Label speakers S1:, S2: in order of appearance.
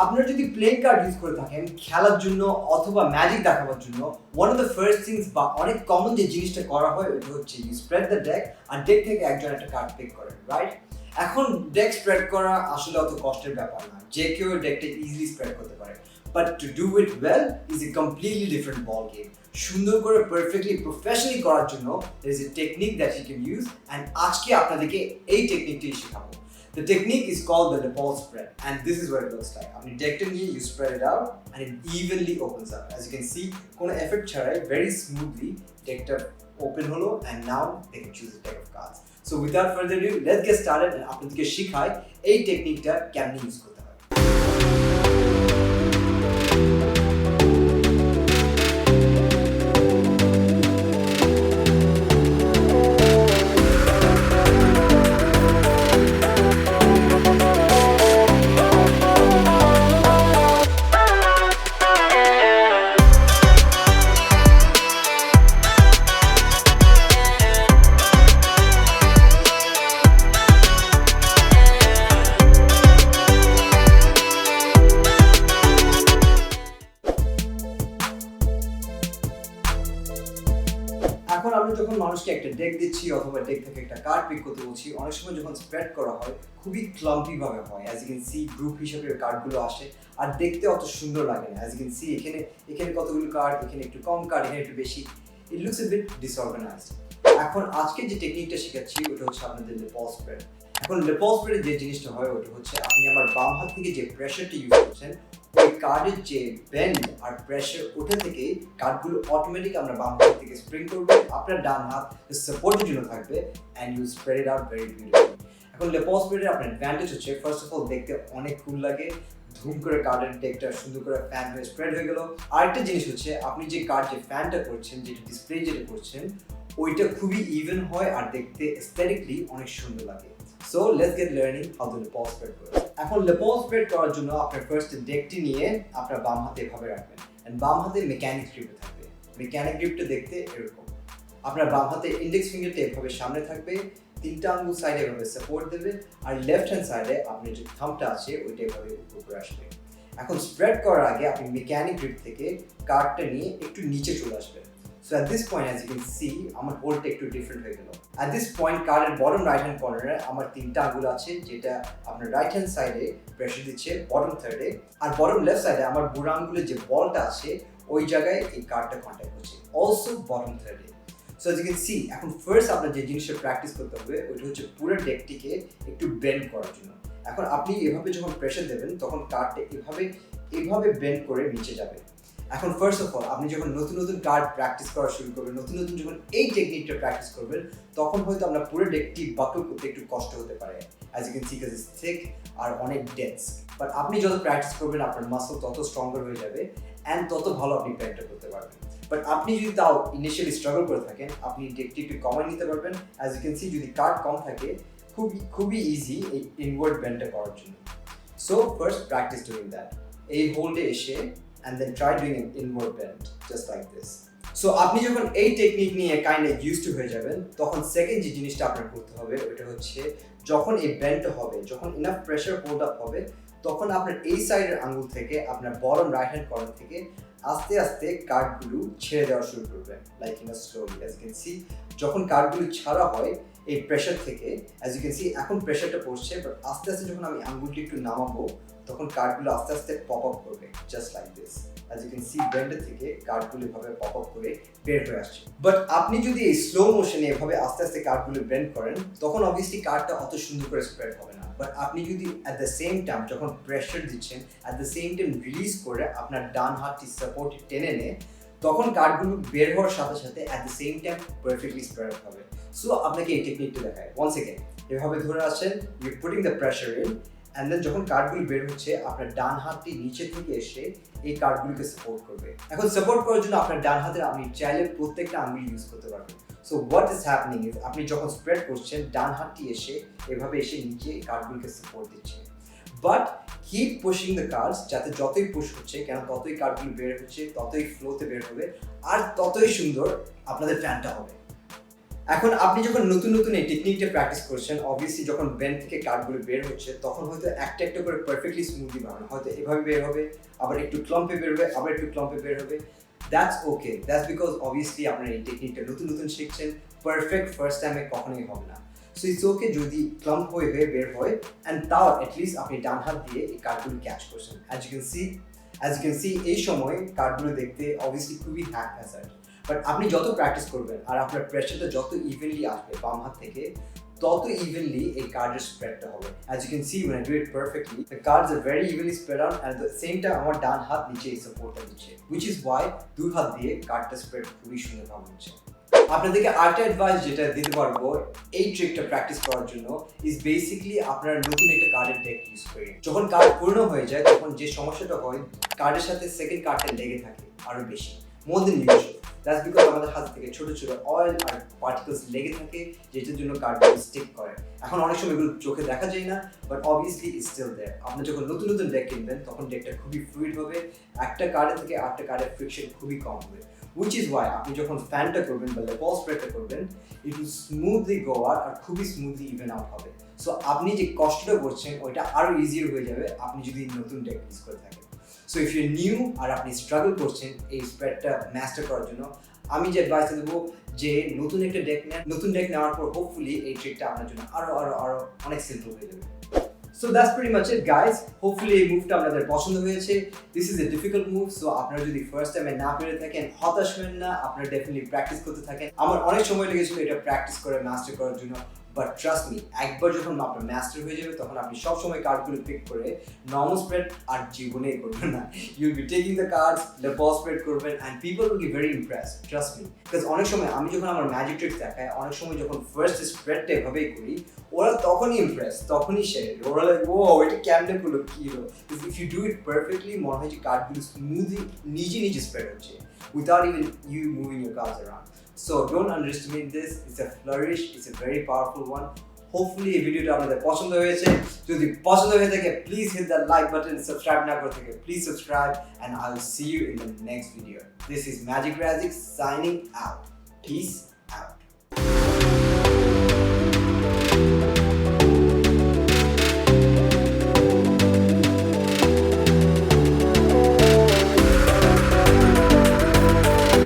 S1: আপনারা যদি playing card use করে থাকেন খেলার জন্য অথবা ম্যাজিক দেখাবার জন্য, one of the first things বা অনেক কমন যে জিনিসটা করা হয় ওটা হচ্ছে ইউ স্প্রেড দ্য ডেক, আর ডেক থেকে একজন একটা কার্ড পিক করেন, রাইট? এখন ডেক স্প্রেড করা আসলে অত কষ্টের ব্যাপার না, যে কেউ ডেকটা ইজিলি স্প্রেড করতে পারে, but to do it well is a completely different ball game. সুন্দর করে পারফেক্টলি প্রফেশনালি করার জন্য there is a technique that you can use, and আজকে আপনাদেরকে এই টেকনিকটি শেখাবো। The technique is called the Nepal spread, and this is what it looks like. আপনি ডেকটা নিয়ে you spread it out and it evenly opens up. As you can see, কোনো effect ছাড়াই very smoothly ডেকটা open হলো, and now they can choose a deck of cards. So without further ado, let's get started and আপনাদেরকে শেখাই এই টেকনিকটা কেমনে use করতে হয়। এখন আমরা যখন মানুষকে একটা ডেক দিচ্ছি অথবা ডেক থেকে একটা কার্ড পিক করতে বলছি, অনেক সময় যখন স্প্রেড করা হয় খুবই ক্লাম্পি ভাবে হয়। As you can see group হিসেবে কার্ডগুলো আসে আর দেখতে অত সুন্দর লাগে না। অ্যাজ ইউ ক্যান সি এখানে কতগুলো কার্ড, এখানে একটু কম কার্ড, এখানে একটু বেশি, it looks a bit disorganised. এখন আজকে যে টেকনিকটা শেখাচ্ছি ওটা হচ্ছে আপনাদের লেপল স্প্রেড। এখন লেপল স্প্রেডে যে জিনিসটা হয় ওটা হচ্ছে আপনি আমার বাম হাত থেকে যে প্রেশারটা ইউজ করছেন, ওই কার্ডের যে বেন্ড আর প্রেশার ওটা থেকে কার্ডগুলো অটোমেটিক আমরা বাম হাত থেকে স্প্রিং করবো, আপনার ডান হাত সাপোর্টের জন্য থাকবে, and you spread it out very beautifully. এখন লেপল স্প্রেডের আপনার অ্যাডভান্টেজ হচ্ছে ফার্স্ট অফ অল দেখতে অনেক কুল লাগে, ধুম করে কার্ডের ডেকটা সুন্দর করে ফ্যান হয়ে স্প্রেড হয়ে গেল। আরেকটা জিনিস হচ্ছে আপনি যে কার্ড যে ফ্যানটা করছেন, যেটা ডিসপ্লে যেটা করছেন, ওইটা খুবই ইভেন হয় আর দেখতে এস্থেটিকলি অনেক সুন্দর লাগে। So let's get learning how to lapel spread করে। এখন লেপল স্প্রেড করার জন্য আপনার ফার্স্ট ডেকটি নিয়ে আপনার বাম হাতে এভাবে রাখবেন, এন্ড বাম হাতে মেকানিক গ্রিপটা থাকবে। মেকানিক গ্রিপটা দেখতে এরকম, আপনার বাম হাতে ইন্ডেক্স ফিঙ্গারটা এভাবে সামনে থাকবে, তিনটা আঙ্গুল সাইডে এভাবে সাপোর্ট দেবে, আর লেফট হ্যান্ড সাইডে আপনার যে থাম্বটা আছে ওইটা এভাবে উপরে আসবে। এখন স্প্রেড করার আগে আপনি মেকানিক গ্রিপ থেকে কার্ডটা নিয়ে একটু নিচে চলে আসবেন। So at this point, as you can see, আমার হোল্ডটা একটু ডিফারেন্ট হয়ে গেল। At this point, কার্ডের বটম রাইট হ্যান্ড কর্নারে আমার তিনটা আঙ্গুল আছে, যেটা আপনার রাইট হ্যান্ড সাইডে প্রেশার দিচ্ছে বটম থার্ডে, আর বটম লেফট সাইডে আমার বুড়ো আঙ্গুলের যে বলটা আছে ওই জায়গায় এই কার্ডটা কন্ট্যাক্ট করছে, অলসো বটম থার্ডে। So as you can see, এখন ফার্স্ট আপনার যে জিনিসটা প্র্যাকটিস করতে হবে ওইটা হচ্ছে পুরো ডেকটিকে একটু বেন্ড করার জন্য। এখন আপনি এভাবে যখন প্রেশার দেবেন তখন কার্ডটা এভাবে বেন্ড করে নিচে যাবে। এখন ফার্স্ট অফ অল আপনি যখন নতুন কার্ড প্র্যাকটিস করা শুরু করবেন, নতুন যখন এই টেকনিকটা প্র্যাকটিস করবেন, তখন হয়তো আমরা পুরো ডেকটি বাকল করতে একটু কষ্ট হতে পারে, as you can see, because it's thick আর অনেক ডেন্স। বাট আপনি যত প্র্যাকটিস করবেন আপনার মাসল তত স্ট্রঙ্গার হয়ে যাবে, অ্যান্ড তত ভালো আপনি পেন্টটা করতে পারবেন। বাট আপনি যদি তাও ইনিশিয়ালি স্ট্রাগল করে থাকেন, আপনি ডেকটি একটু কমায় নিতে পারবেন। অ্যাজ ইউ ক্যান সি, যদি কার্ড কম থাকে খুবই ইজি এই ইনওয়ার্ড বেন্টটা করার জন্য। So first practice doing that, এই হোল্ডে এসে and then try doing an inward bend just like this. So আপনি যখন এই টেকনিক নিয়ে কাইন্ড অফ ইউজড টু হয়ে যাবেন, তখন সেকেন্ড যে জিনিসটা আপনার করতে হবে ওটা হচ্ছে যখন এই বেন্ডটা হবে, যখন ইনাফ প্রেশার হোল্ড আপ হবে, তখন আপনার এই সাইডের আঙ্গুল থেকে আপনার বটম রাইট হ্যান্ড কর্নার থেকে আস্তে আস্তে কার্ডগুলো ছেড়ে দেওয়া শুরু করবেন, like in a slowly. As you can see, যখন কার্ডগুলো ছাড়া হয় এই প্রেশার থেকে, অ্যাজ ইউ ক্যান সি এখন প্রেশারটা পড়ছে, বাট আস্তে আস্তে যখন আমি আঙ্গুলটি একটু নামাবো তখন কার্ডগুলো আস্তে আস্তে পপ আপ করবে, just like this. As you can see, বেন্ডের থেকে কার্ডগুলো এভাবে পপ আপ করে বের হয়ে আসছে। বাট আপনি যদি এই স্লো মোশনে এভাবে আস্তে আস্তে কার্ডগুলো বেন্ড করেন, তখন অবভিয়াসলি কার্ডটা অত সুন্দর করে স্প্রেড হবে না। বাট আপনি যদি অ্যাট দ্য সেম টাইম যখন প্রেশার দিচ্ছেন, at the same time release করে আপনার ডান হাতটি সাপোর্ট টেনে নেয়, তখন কার্ডগুলো বের হওয়ার সাথে সাথে at the same time perfectly spread হবে। সো আপনাকে এই টেকনিকটা দেখায়। ওয়ান্স এগেন, এভাবে ধরে আসেন, you putting the pressure in, and then যখন কার্ডগুলো বের হচ্ছে আপনার ডান হাতটি নিচে থেকে এসে এই কার্ডগুলোকে সাপোর্ট করবে। এখন সাপোর্ট করার জন্য আপনার ডান হাতের আপনি চাইলে প্রত্যেকটা আঙ্গুল ইউজ করতে পারবেন। So what is happening is, আপনি যখন স্প্রেড করছেন ডান হাতটি এভাবে এসে নিচে কার্ডগুলোকে সাপোর্ট দিচ্ছে। But keep pushing the cards, যাতে যতই পুশ হচ্ছে কেন ততই কার্ডগুলো বের হচ্ছে, ততই ফ্লোতে বের হবে, আর ততই সুন্দর আপনাদের ফ্যানটা হবে। এখন আপনি যখন নতুন নতুন এই টেকনিকটা প্র্যাকটিস করছেন, অবভিয়াসলি যখন ব্যান্ড থেকে কার্ডগুলো বের হচ্ছে তখন হয়তো একটা একটা করে পারফেক্টলি স্মুথলি বানানো, হয়তো এভাবে বের হবে, আবার একটু ক্লাম্পে বের হবে, আবার একটু ক্লাম্পে বের হবে। That's okay, that's because obviously আপনার এই টেকনিকটা নতুন নতুন শিখছেন, পারফেক্ট ফার্স্ট টাইমে কখনোই হবে না। সো ইটস ওকে যদি ক্লাম্প হয়ে হয়ে বের হয়, অ্যান্ড তাও অ্যাটলিস্ট আপনি ডান হাত দিয়ে এই কার্ডগুলো ক্যাচ করছেন। অ্যাজ ইউ ক্যান সি এই সময় কার্ডগুলো দেখতে অবভিয়াসলি খুবই হ্যাজার্ড, বাট আপনি যত প্র্যাকটিস করবেন আর আপনার প্রেশারটা যত ইভেনলি আসবে বাম হাত থেকে, তত ইভেনলি এই কার্ডের স্প্রেডটা হবে। As you can see when I do it perfectly, the cards are very evenly spread out and at the same time আমার ডান হাত নিচে এই সাপোর্টটা দিচ্ছে, which is why দুই হাত দিয়ে কার্ডটা স্প্রেড খুবই সুন্দরভাবে হচ্ছে। আপনাদেরকে আরেকটা অ্যাডভাইস যেটা দিতে পারবো এই ট্রিকটা প্র্যাকটিস করার জন্য ইজ বেসিক্যালি আপনারা নতুন একটা কার্ডের ডেক ইউজ করেন। যখন কার্ড পূর্ণ হয়ে যায় তখন যে সমস্যাটা হয়, কার্ডের সাথে সেকেন্ড কার্ডটা লেগে থাকে আরো বেশি, মোর দেন ইউজুয়াল। দ্যাটস বিকজ আমাদের হাত থেকে ছোট ছোট অয়েল আর পার্টিকেলস লেগে থাকে, যেটার জন্য কার্ডগুলো স্টিক করে। এখন অনেক সময় এগুলো চোখে দেখা যায় না, but obviously it's still there. আপনি যখন নতুন নতুন ডেক কিনবেন তখন ডেকটা খুবই ফ্লুইড হবে, একটা কার্ডের থেকে আরেকটা কার্ডের ফ্রিকশন খুবই কম হবে, which is why আপনি যখন ফ্যানটা করবেন বা লেপল স্প্রেডটা করবেন, it will smoothly go out আর খুবই স্মুথলি ইভেন আউট হবে। সো আপনি যে কষ্টটা করছেন ওইটা আরো ইজিয়ার হয়ে যাবে আপনি যদি নতুন ডেক ইউজ করে থাকেন। সো ইফ ইউ নিউ আর আপনি স্ট্রাগল করছেন এই স্প্রেডটা মাস্টার করার জন্য, আমি যে অ্যাডভাইস দেবো যে নতুন একটা ডেক নেন, নতুন ডেক নেওয়ার পর হোপফুলি এই ট্রিকটা আপনার জন্য আরো আরো আরো অনেক সিম্পল হয়ে যাবে। So that's pretty much it guys. Hopefully এই মুভটা আপনাদের পছন্দ হয়েছে। This is a difficult move, so আপনারা যদি ফার্স্ট টাইমে না পেরে থাকেন হতাশ হবেন না, আপনারা ডেফিনেটলি প্র্যাকটিস করতে থাকেন। আমার অনেক সময় লেগেছিল এটা প্র্যাকটিস করে মাস্টার করার জন্য, বাট ট্রাস্ট মি, একবার যখন আপনার মাস্টার হয়ে যাবে তখন আপনি সবসময় কার্ডগুলো পিক করে নর্মাল স্প্রেড আর জীবনেই করবেন না। You'll be taking the cards, the ball spread করবেন and people will be very impressed, trust me. Because অনেক সময় আমি যখন আমার ম্যাজিক ট্রিক্স দেখাই, অনেক সময় যখন ফার্স্ট স্প্রেডটা এভাবেই করি, ওরা তখনই ইমপ্রেস, তখনই শেয়ার, ওরা লাইক ও এটা কেমনে করলো কি হলো। If you do it perfectly, মনে হয় যে কার্ডগুলো স্মুথলি নিজে নিজে স্প্রেড হচ্ছে without even you moving your cards around. So don't underestimate this, it's a flourish, it's a very powerful one. Hopefully এই ভিডিওটা আপনাদের পছন্দ হয়েছে। যদি পছন্দ হয়ে থাকে please hit the like button, subscribe না করে থাকে please subscribe, and I will see you in the next video. This is magic রাজিক signing out. Peace out.